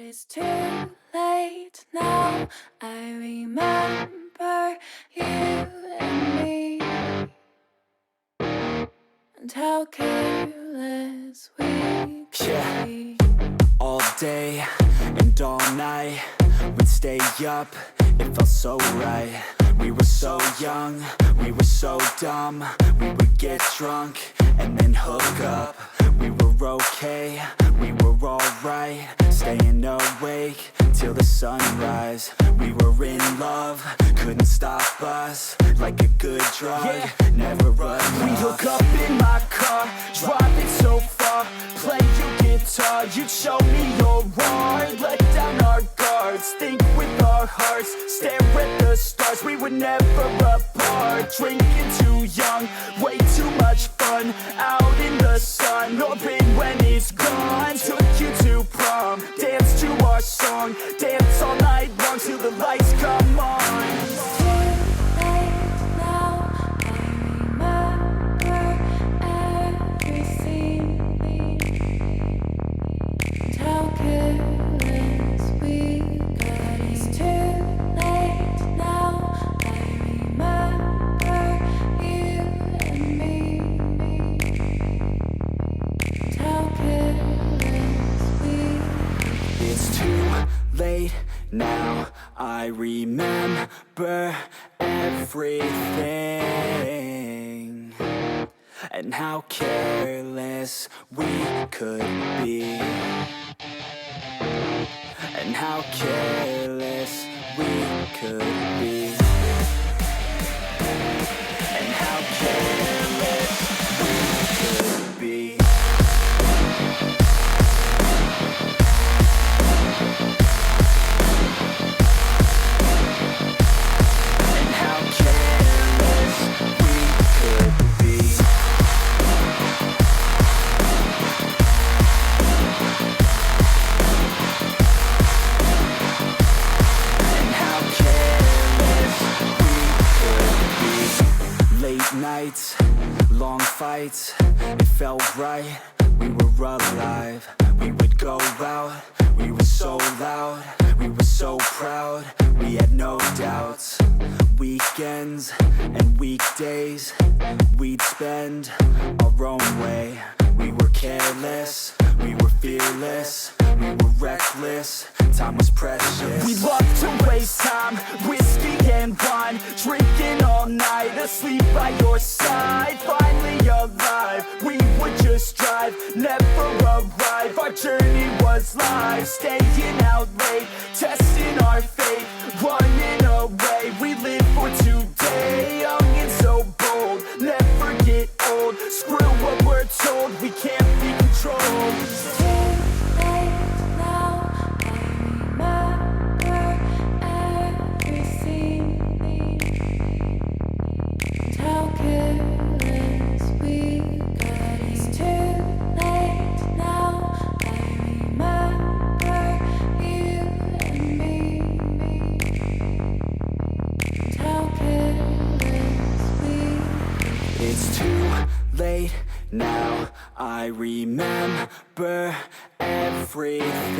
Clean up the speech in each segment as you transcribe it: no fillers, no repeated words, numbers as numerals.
it's too late now. I remember you and me, and how careless we could be. All day and all night, we'd stay up, it felt so right. We were so young, we were so dumb. We would get drunk and then hook up. We were okay, we were alright, staying awake till the sunrise. We were in love, couldn't stop us, like a good drug, never run off. We'd hook up in my car, drive it so far, play your guitar, you'd show me your art. Let down our guards, think with our hearts, stare at the stars. We were never apart, drinking too young, way too much fun, out in the sun, orbit when it's gone. Took you to prom, dance to our song, dance all night long till the lights come on. Late now, I remember everything, and how careless we could be, and how careless we could be, and how careless we could be. Nights, long fights, it felt right, we were alive. We would go out, we were so loud, we were so proud, we had no doubts. Weekends and weekdays, we'd spend our own way. We were careless, we were fearless, we were reckless, time was precious. We loved to waste time, whiskey and wine, drinking all night, asleep by your side. Finally alive, we would just drive, never arrive. Our journey was live, staying out late, testing our fate, running away. We live for today, young and so bold, never get old. Screw what we're told, we can't be controlled. It's too late now, I remember everything,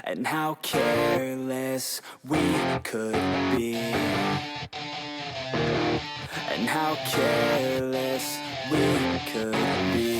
and how careless we could be, and how careless we could be.